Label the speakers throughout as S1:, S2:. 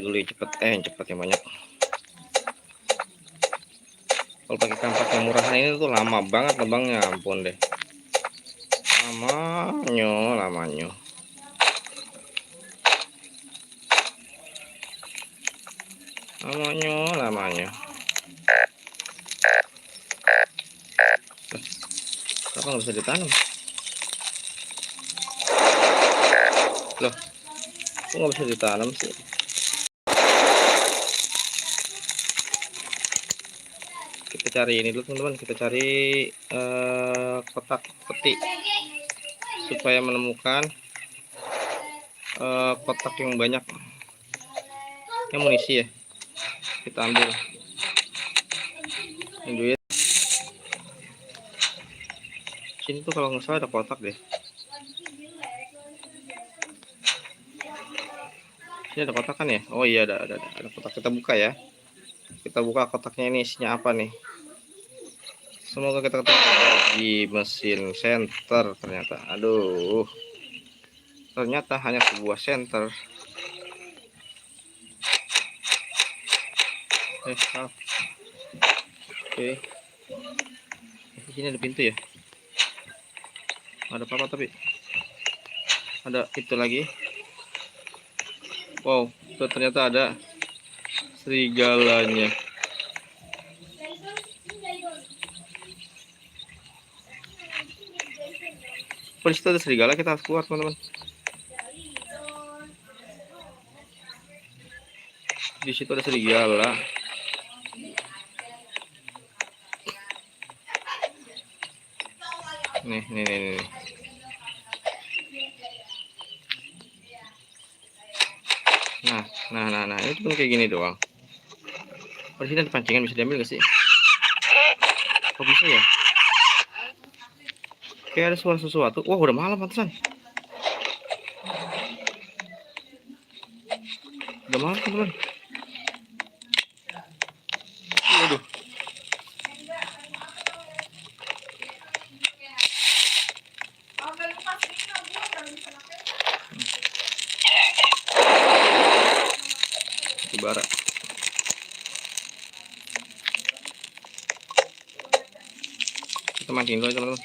S1: dulu cepet, yang cepet yang banyak. Kalau pakai kampak yang murahan ini tuh lama banget nebangnya, ampun deh. Lamanya. Kenapa nggak bisa ditanam? Loh, kok nggak bisa ditanam sih? Kita cari ini dulu teman-teman, kita cari kotak peti supaya menemukan kotak yang banyak. Ini amunisi ya, kita ambil ini duit. Sini tuh kalau nggak salah ada kotak deh. Ini ada kotak kan ya? Oh iya, ada kotak. Kita buka ya. Kita buka kotaknya, ini isinya apa nih? Semoga kita ketemu di mesin center. Ternyata, aduh, ternyata hanya sebuah center. Oke. Di sini ada pintu ya? Ada apa-apa tapi ada itu lagi. Wow, itu ternyata ada serigalanya. Di situ ada serigala, kita harus keluar teman-teman. Di situ ada serigala. Nih. Nah, ini cuma kayak gini doang. Di sini ada pancingan, bisa diambil gak sih? Kok bisa ya? Kayak ada suara sesuatu. Wah, udah malam pantesan. Udah malam teman-teman. Waduh. Bara. Kita mancing dulu teman-teman.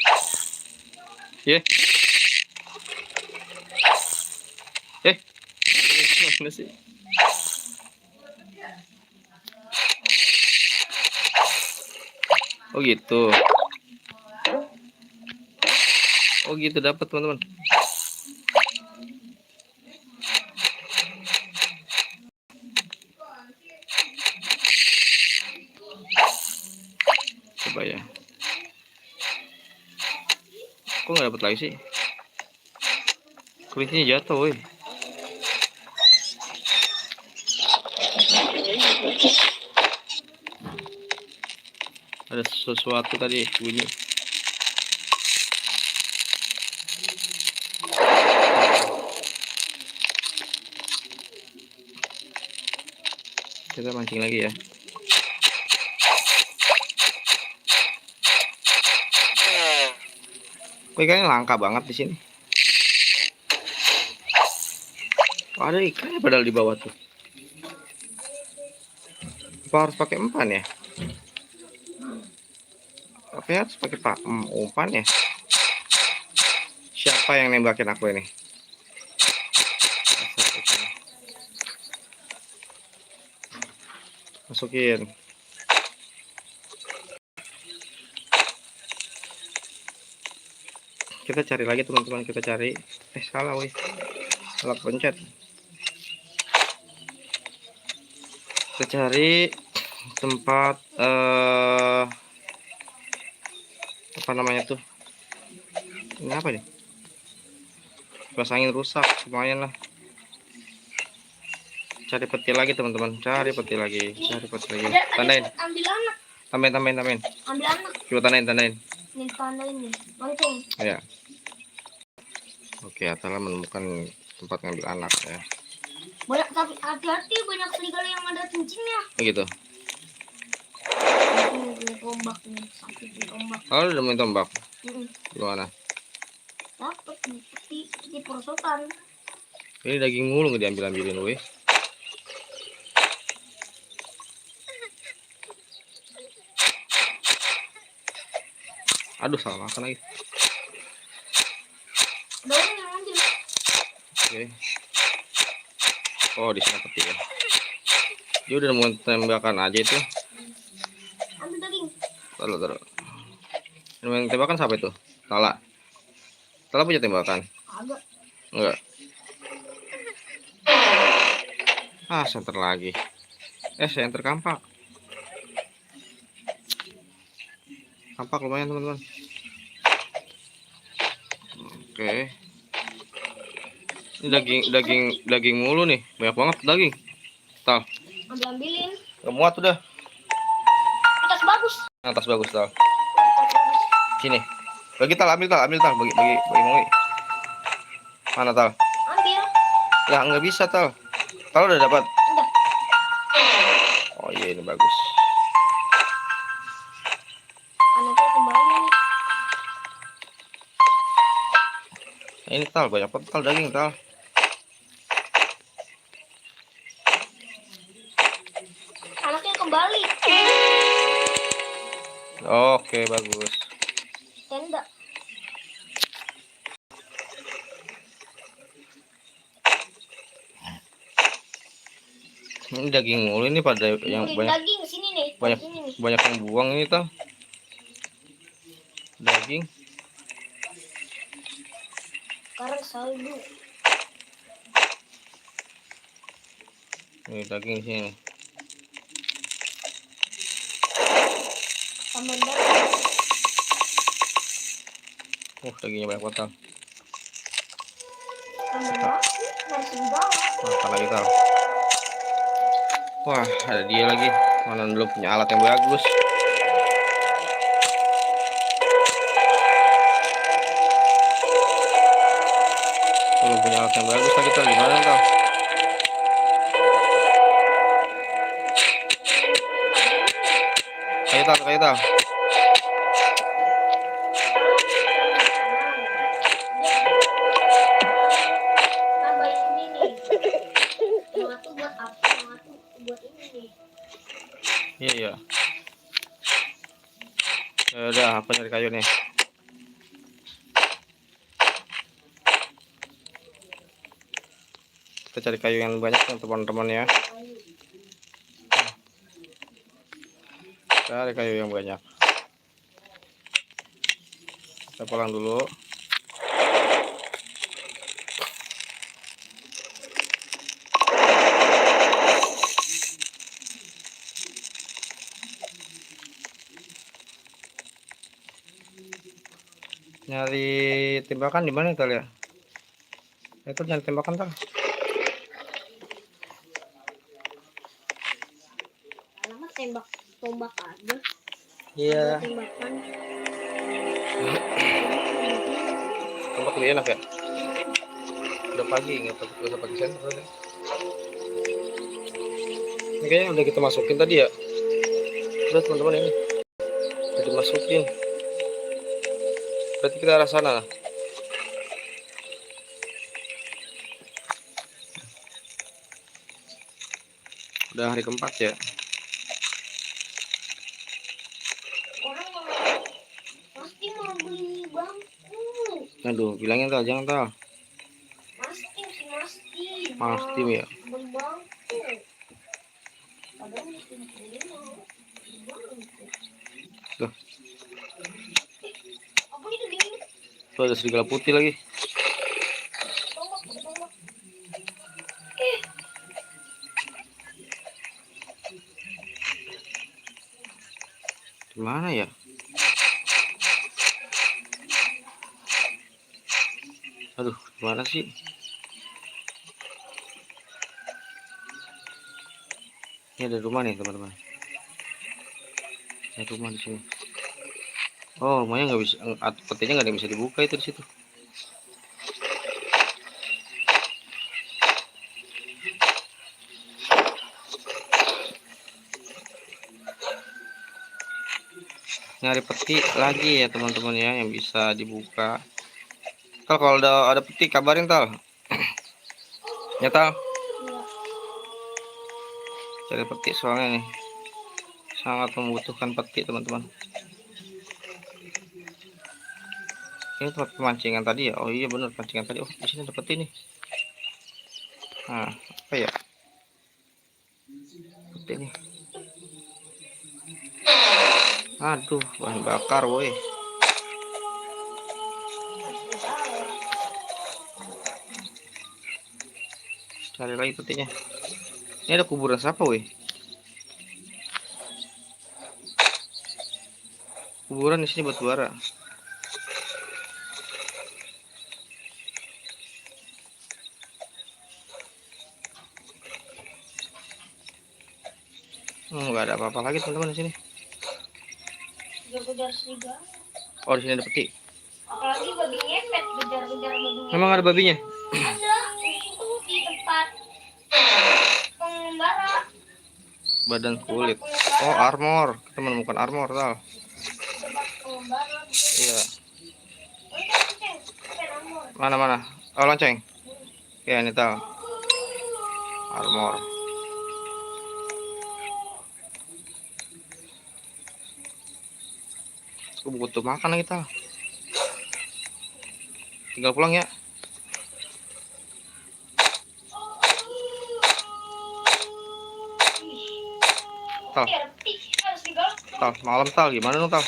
S1: Mana sih? Oh gitu. Oh gitu, dapat teman-teman. Coba ya. Kok nggak dapat lagi sih? Kulitnya jatuh, woi. Ada sesuatu tadi bunyi. Kita mancing lagi ya. Kok ikannya langka banget di sini. Oh, ada ikannya padahal di bawah tuh. Apa harus pakai umpan ya? Apa harus pakai umpan ya? Siapa yang nembakin aku ini? Masukin. Kita cari lagi teman-teman, kita cari. Salah woi. Salah pencet. Kita cari tempat apa namanya tuh? Ini apa nih? Kipas angin rusak, lumayan lah. Cari peti lagi teman-teman, cari peti lagi. Tandain. Tambahin. Ambil anak. Coba tandain. Ini tandain nih. Lonceng. Ya. Oke, Atala menemukan tempat ngambil anak ya.
S2: Banyak, tapi hati-hati, banyak serigala yang ada cincinnya.
S1: Begitu.
S2: Ini tombak nih, sakit di tombak.
S1: Oh, udah main tombak. Gimana?
S2: Dapat di perosotan.
S1: Ini daging mulu nggak diambil-ambilin, weh. Aduh, salah makan lagi.
S2: Daun yang ambil.
S1: Oke. Oh, di sana peti ya. Dia udah mau tembakan aja itu.
S2: Ambil daging.
S1: Taruh. Yang tembakan siapa itu? Tala. Tala punya tembakan?
S2: Agak.
S1: Enggak. Ah, center lagi. Center kampak. Kampak lumayan, teman-teman. Oke. Ini daging mulu nih. Banyak banget daging. Tal.
S2: Ambilin.
S1: Gak muat udah.
S2: Atas bagus.
S1: Atas bagus, Tal.
S2: Atas bagus.
S1: Sini. Bagi Tal, ambil Tal. Bagi Maui. Mana Tal?
S2: Ambil.
S1: Ya, nggak bisa Tal. Tal udah dapat.
S2: Udah.
S1: Oh iya, ini bagus.
S2: Anaknya kembali nih.
S1: Ini Tal, banyak banget Tal daging Tal.
S2: Anaknya kembali.
S1: Oke, bagus.
S2: Tenda.
S1: Ini daging mulu ini pada yang
S2: Ini
S1: banyak
S2: daging sini nih.
S1: banyak
S2: Sini nih.
S1: banyak yang buang ini Tal. Daging.
S2: Sekarang salju.
S1: Ini daging di sini.
S2: Tambah daging.
S1: Dagingnya banyak banget Tal.
S2: Tambah daging. Masih di bawah.
S1: Makan lagi Tal. Wah, ada dia lagi. Mana belum punya alat yang bagus. Belum punya alat yang bagus lagi Tal. Gimana Tal? Kayu Tal.
S2: Tambahin ini nih. Yang satu buat apa? Yang satu buat ini nih.
S1: Iya. Ya udah, aku cari kayu nih. Kita cari kayu yang banyak ya teman-teman ya. Cari kayu yang banyak. Kita pulang dulu. Nyari tembakan di mana Tal ya? Itu nyari tembakan Tal.
S2: Alamat tembak tombak aja.
S1: Iya.
S2: Tembakan.
S1: Tembak lebih enak ya. Udah pagi, nggak usah pakai senter. Ini kayaknya udah kita masukin tadi ya. Udah teman-teman, ini udah dimasukin. Berarti kita arah sana. Udah hari keempat ya.
S2: Orang pasti mau beli bangku.
S1: Aduh, bilangin Tal, jangan Tal. Pasti ya.
S2: Beli bangku. Padahal mesti beli bangku.
S1: Tuh,
S2: Apa itu dingin?
S1: tuh ada serigala putih lagi.
S2: Tombak.
S1: Gimana ya? Aduh, gimana sih? Ini ada rumah nih teman-teman. Ada rumah di sini. Oh, rumahnya nggak bisa, petinya nggak ada yang bisa dibuka itu di situ. Nyari peti lagi ya teman-teman ya yang bisa dibuka. Tal, kalau udah ada peti kabarin Tal. Ya Tal. Cari peti soalnya nih sangat membutuhkan peti teman-teman. Ini tempat pemancingan tadi ya. Oh iya bener, pancingan tadi. Oh di sini dapet ini. Nah apa ya, dapet ini. Aduh, bahan bakar woi. Cari lagi petinya. Ini ada kuburan siapa woi? Kuburan di sini batu bara. Nggak ada apa-apa lagi teman-teman di sini.
S2: Kejar serigala.
S1: Oh di sini ada peti.
S2: Apalagi babi ngepet, kejar-kejar babi ngepet.
S1: Memang ada babinya?
S2: Ada itu di tempat pengembara.
S1: Badan kulit. Oh armor. Kita menemukan armor tal.
S2: Tempat pengembara.
S1: Iya.
S2: Oh, ini lonceng. Bukan armor.
S1: Mana? Oh lonceng. Ya ini tal. Armor. Aku butuh makan lagi tal. Tinggal pulang ya. Tal.
S2: Biar peti harus digalak.
S1: Tal, malam tal, gimana dong tal?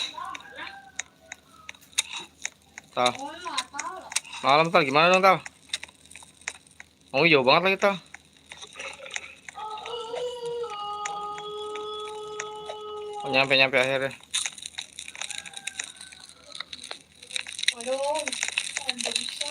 S1: Tal,
S2: Oh, nggak tahu.
S1: malam tal, gimana dong tal? Oh jauh banget lagi tal. Oh, nyampe akhirnya.
S2: Aduh, nggak bisa.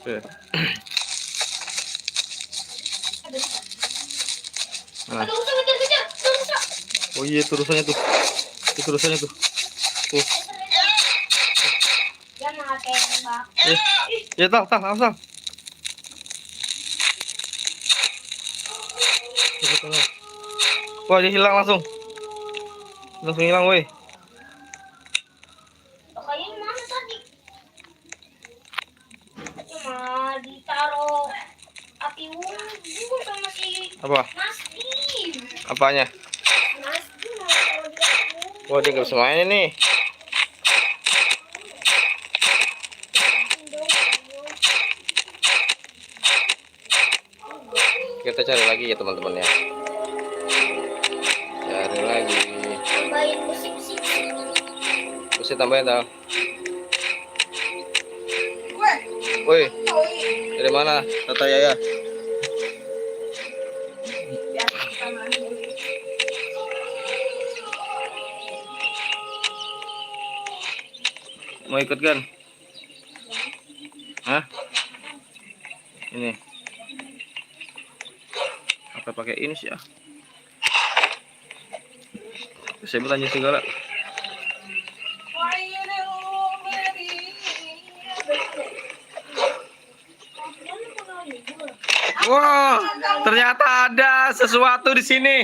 S1: Oke. Nah.
S2: Aduh, kejar. Rusak.
S1: Oh iya terusannya tuh. Itu terusannya tuh. Tuh.
S2: Dia pakai tembak.
S1: Ya tal, awas tal. Wah dia hilang langsung. Langsung hilang woi.
S2: Kayaknya mana tadi? Cuma ditaruh api unggun sama si
S1: Apa?
S2: Nasdi.
S1: Apanya?
S2: Nasdi mau taruh di api unggun.
S1: Wah dia nggak bisa main ini. Kita cari lagi ya teman-teman ya. Cari lagi.
S2: Tambahin musik sih.
S1: Mesti tambahin tal. Woi, dari mana? Tata Yaya. Mau ikut kan? Hah? Ini. Apa pakai ini sih ya? Saya bertanya segala. Wah, ternyata ada sesuatu di sini.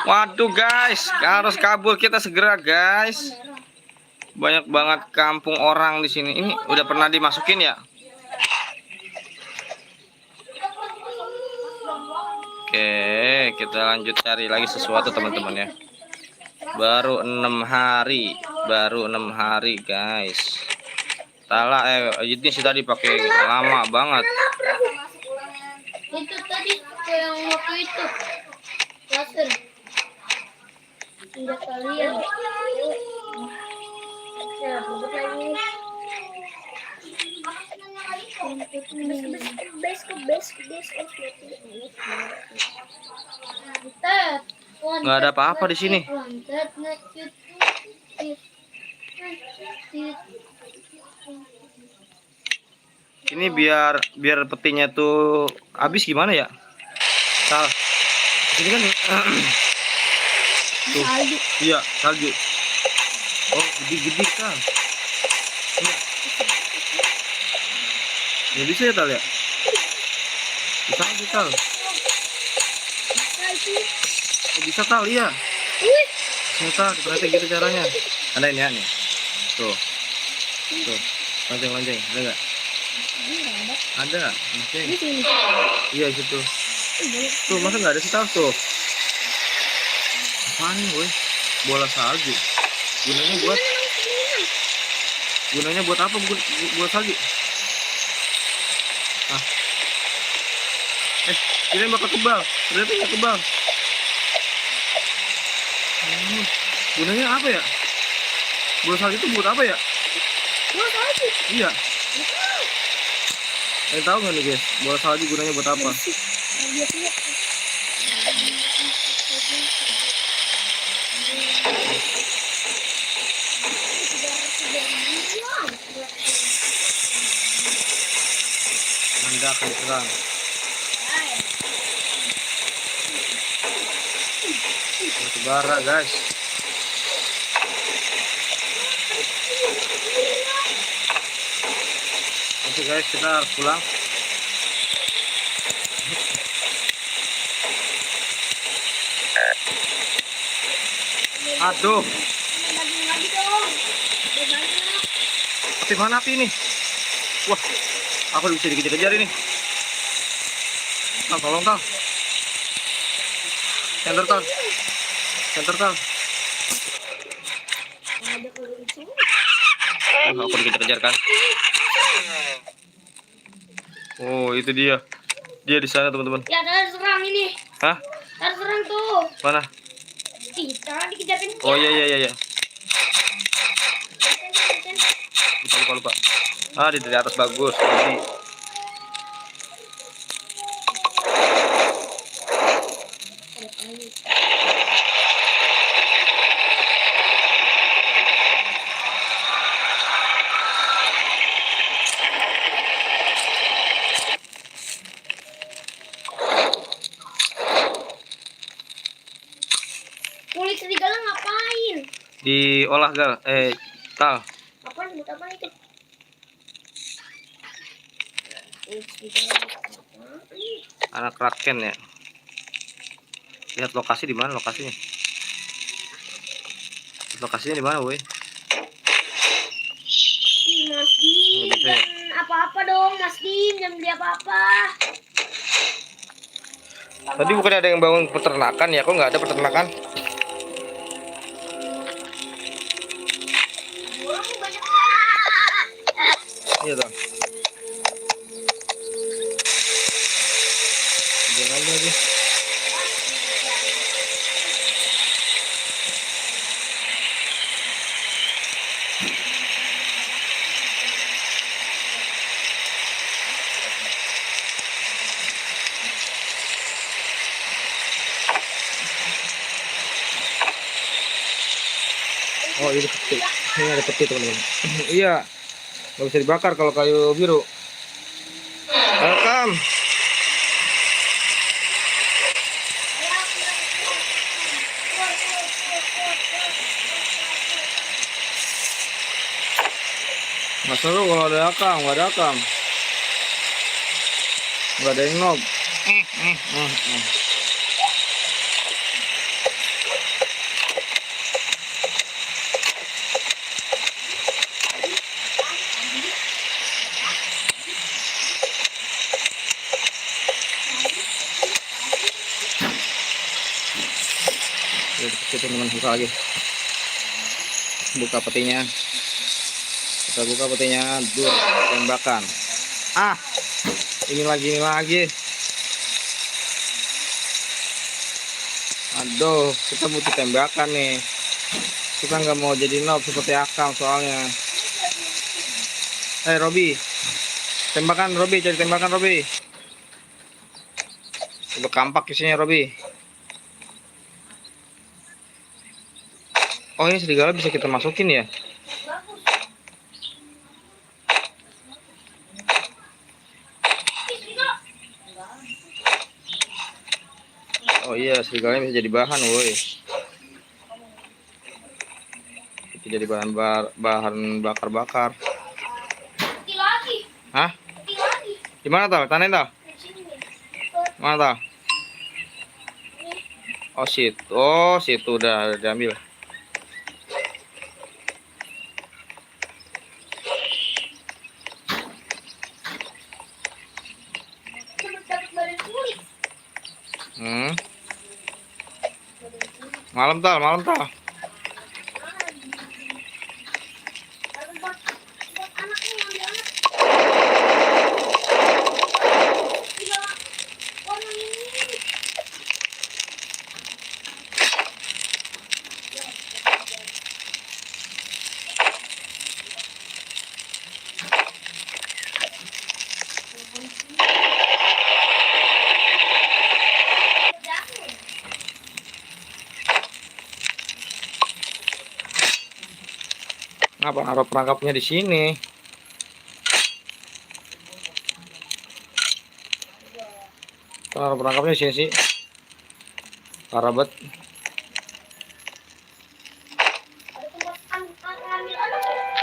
S1: Waduh guys, harus kabur kita segera guys. Banyak banget kampung orang di sini. Ini udah pernah dimasukin ya? Oke, kita lanjut cari lagi sesuatu teman-teman ya. Baru 6 hari guys. Tala ini sudah dipakai lama banget.
S2: Itu tadi yang waktu itu laser tidak kalian ya buat lagi
S1: Nggak ada apa-apa di sini. Ini biar petinya tuh habis gimana ya? Tal. Ini kan tuh. Iya, salju. Oh, gede-gede kan. Iya. Ya bisa ya Tal ya? Bisa Tal. Bisa tal, iya.
S2: Wih.
S1: Ternyata gitu caranya. Ada ini ya nih. Tuh. Tuh. Lonceng. Ada nggak? Ada. Lonceng.
S2: Di sini.
S1: Iya situ. Tuh masa nggak ada sih tal tuh? Apaan nih, woi? Bola salju. Gunanya buat apa? Buat salju. Ah. Ini bakal kebal. Ternyata nggak kebal. Gunanya apa ya? Bola salju itu buat apa ya?
S2: Bola salju.
S1: Iya. Tahu nggak nih guys? Bola salju gunanya buat apa? Anda akan diserang. Bara guys. Oke guys, kita harus pulang. Aduh, api mana api ini? Wah, aku bisa dikejar-kejar ini. Tolong Tal. Center Tal. Aku dikejar-kejar kan? Oh, itu dia. Dia di sana teman-teman.
S2: Ya, ada serang ini.
S1: Hah?
S2: Ada serang tuh.
S1: Mana?
S2: Kita dikejarin.
S1: Oh iya. Lupa. Ah, di atas bagus. Jadi,
S2: Kulit serigala ngapain?
S1: diolah Tal.
S2: Apaan? Buat apa itu?
S1: Anak kraken ya. Lihat lokasi di mana lokasinya? Lokasinya di mana, woi?
S2: Mas Dim, jangan apa-apa dong, Mas Dim, jangan beli apa-apa.
S1: Tadi bukan ada yang bangun peternakan ya? Kok nggak ada peternakan? Iya Tal. Jangan lagi. Oh ini peti. Ini ada peti teman-teman. Iya. Nggak bisa dibakar kalau kayu biru. Welcome. Nggak seru kalau ada akam, nggak ada akam. Nggak ada yang nob. Kita teman buka lagi. Buka petinya. Kita buka petinya. Dur, tembakan. Ah, ini lagi. Aduh, kita butuh tembakan nih. Kita nggak mau jadi noob seperti Akam soalnya. Robi, tembakan Robi, cari tembakan Robi. Coba kampak isinya Robi. Oh ini serigala bisa kita masukin ya? Oh iya, serigalanya bisa jadi bahan, woi. Bisa jadi bahan bakar-bakar.
S2: Lagi.
S1: Hah?
S2: Lagi.
S1: Di mana Tal? Tandain Tal. Mana Tal? Oh situ, oh situ udah diambil.
S2: Cepet dapat badan kulit.
S1: Hmm. Malam tal, malam tal.
S2: Buat anaknya ngambil anak. Iya, warna ini.
S1: Ngapa naruh perangkapnya di sini? Naruh perangkapnya di sini sih. Parah banget.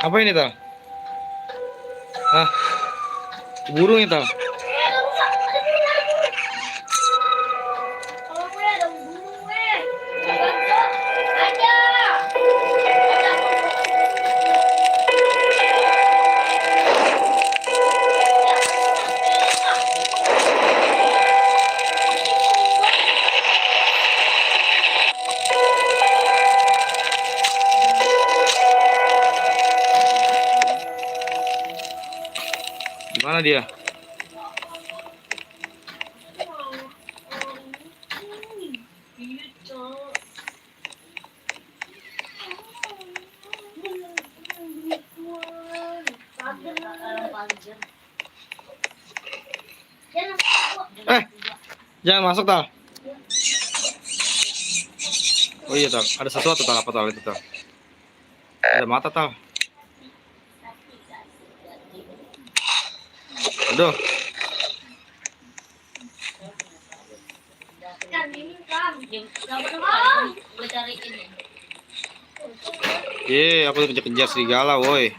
S1: Apa ini tal? Ah, burung itu tal. Gimana dia? Jangan masuk tal. Oh iya tal, ada sesuatu tal, apa tal itu tal? Ada mata tal. Aduh. Aku kejar-kejar serigala, woi.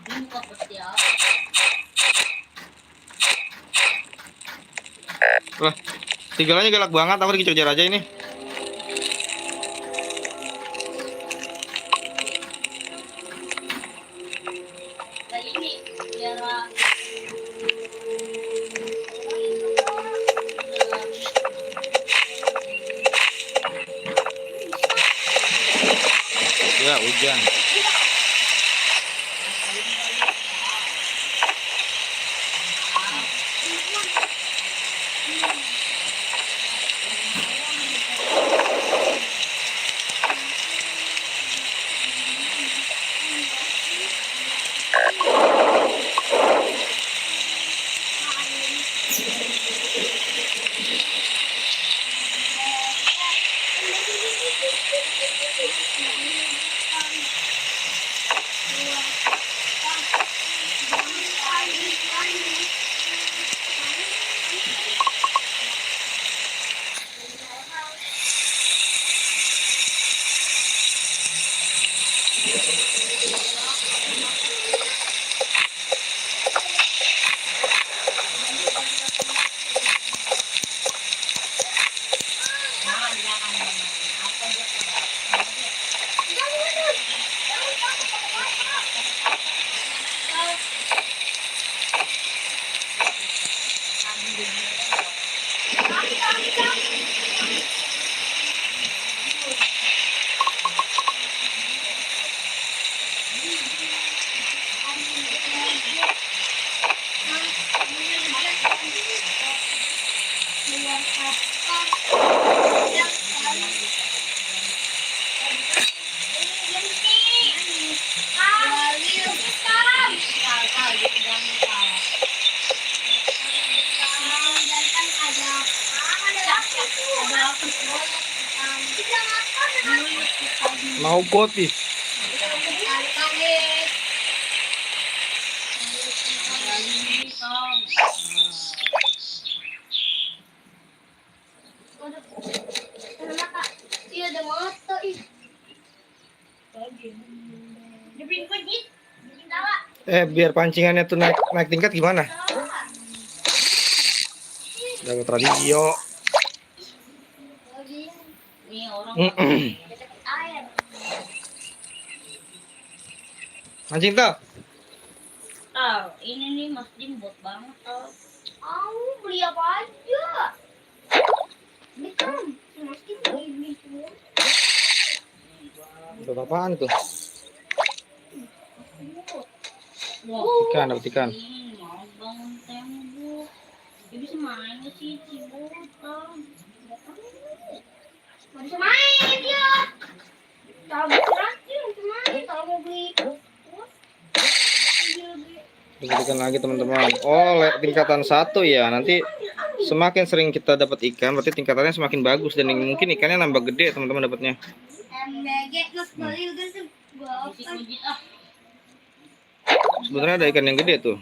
S1: Wah, serigalanya galak banget, aku dikejar-kejar aja ini. Ya, hujan. Mau putih.
S2: Iya ada mata ih.
S1: Biar pancingannya tuh naik tingkat gimana? Dapat radio.
S2: Dekat air.
S1: Mancing tuh.
S3: Ini nih Mas Dim bot banget tau.
S2: Beli apa aja? Beli kan. Mesti beli semua.
S1: Itu apaan itu?
S3: Wah,
S1: Ikan, dapat ikan.
S3: ini mau bangun tembok. Dia bisa main ke sih Cibotan.
S2: Mau bisa main dia. Kalau berarti bisa main. Kalau mau beli.
S1: Dapat ikan lagi teman-teman. Oh, tingkatan 1 ya. Nanti semakin sering kita dapat ikan, berarti tingkatannya semakin bagus dan mungkin ikannya nambah gede teman-teman dapatnya.
S2: MBG terus beli gitu.
S3: Musik ah.
S1: Sebenarnya ada ikan yang gede tuh.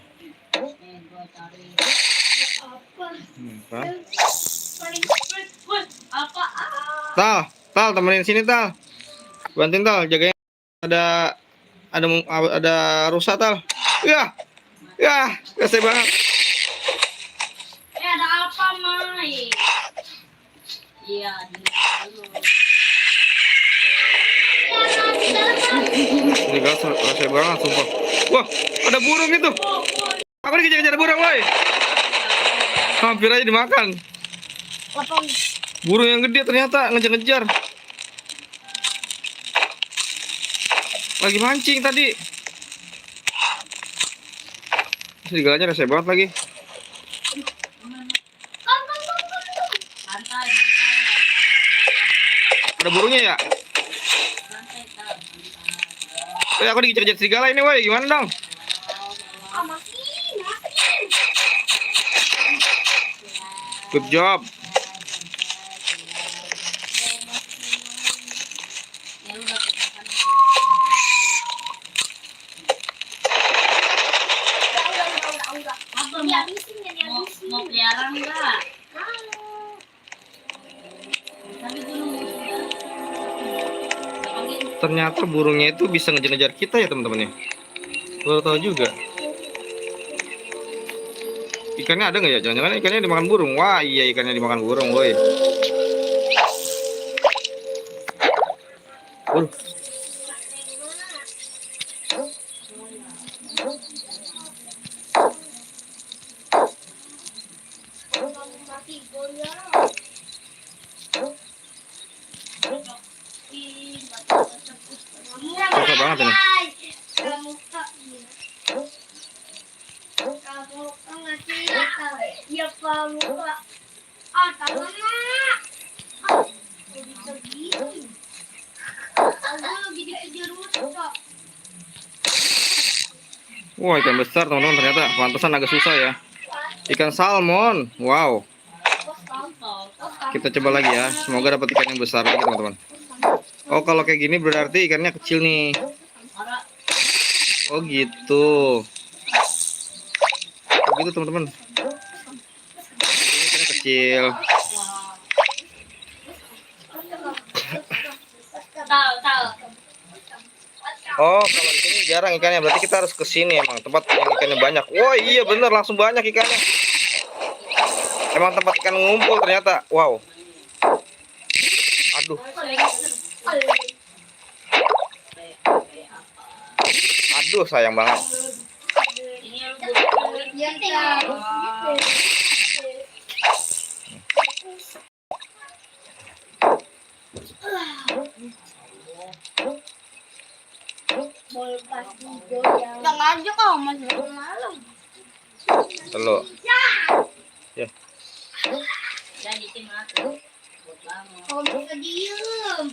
S3: Gua cari.
S2: Apa?
S1: Apa?
S3: Woi, apa?
S1: Tal, temenin sini Tal. Bantuin Tal, jagain ada rusa Tal. Ya, kasih banget.
S3: Ada apa, Mai? Iya, dulu.
S1: Ini kasih banget sumpah. Wah, ada burung itu. Aku dikejar-kejar burung, woi. Hampir aja dimakan. Burung yang gede ternyata ngejar-ngejar. Lagi mancing tadi. Serigalanya rese banget lagi.
S3: Santai.
S1: Ada burungnya ya? Aku dikejar-kejar serigala ini, woi. Gimana dong? Good job.
S3: Mau pelihara enggak?
S1: Ternyata burungnya itu bisa ngejar-ngejar kita ya teman-teman ya. Baru tahu juga. Ikannya ada nggak ya? Jangan-jangan ikannya dimakan burung. Wah iya, ikannya dimakan burung, woi. Susah banget ini.
S2: Ya Pak, tangan mak. Bisa gini. Lagi dikejar rusa.
S1: Wah, ikan besar teman-teman, ternyata pantesan agak susah ya. Ikan salmon. Wow. Kita coba lagi ya. Semoga dapat ikan yang besar lagi teman-teman. Oh, kalau kayak gini berarti ikannya kecil nih. Oh gitu. Oh gitu teman-teman. Ini ikannya kecil.
S3: Tahu.
S1: Oh, kalau di sini jarang ikannya, berarti kita harus ke sini emang tempat yang ikannya banyak. Wah, iya bener, langsung banyak ikannya. Emang tempat ikan ngumpul ternyata. Wow. Aduh. Aduh, sayang banget.
S2: Yang aja kau masih malam.
S1: Telur. Ya.
S3: Jadi tim aku.
S2: Kau bisa diem.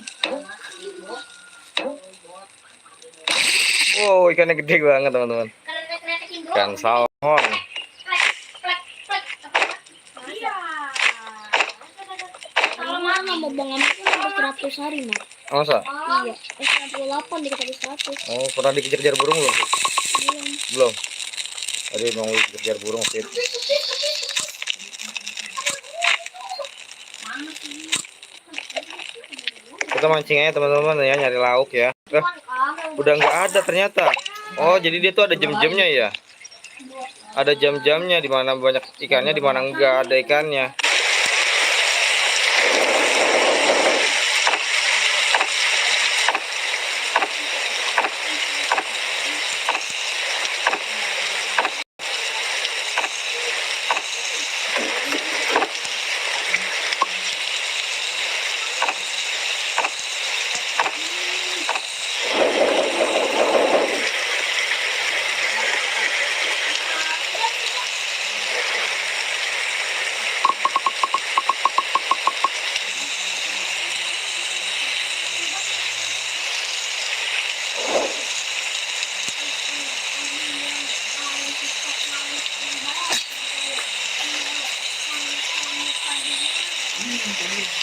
S1: Wow, ikannya gede banget teman-teman. Ikan salmon.
S2: Kalau mana mau bangun itu sampai 100 hari mah.
S1: Masa?
S2: Iya, 98 dikata 100.
S1: Oh, pernah dikejar-kejar burung belum?
S2: Belum.
S1: Belum. Tadi mau dikejar burung sih. Kita mancing aja teman-teman ya, nyari lauk ya. Udah nggak ada ternyata. Oh, jadi dia tuh ada jam-jamnya ya. Ada jam-jamnya di mana banyak ikannya, di mana nggak ada ikannya.
S3: Ang galing.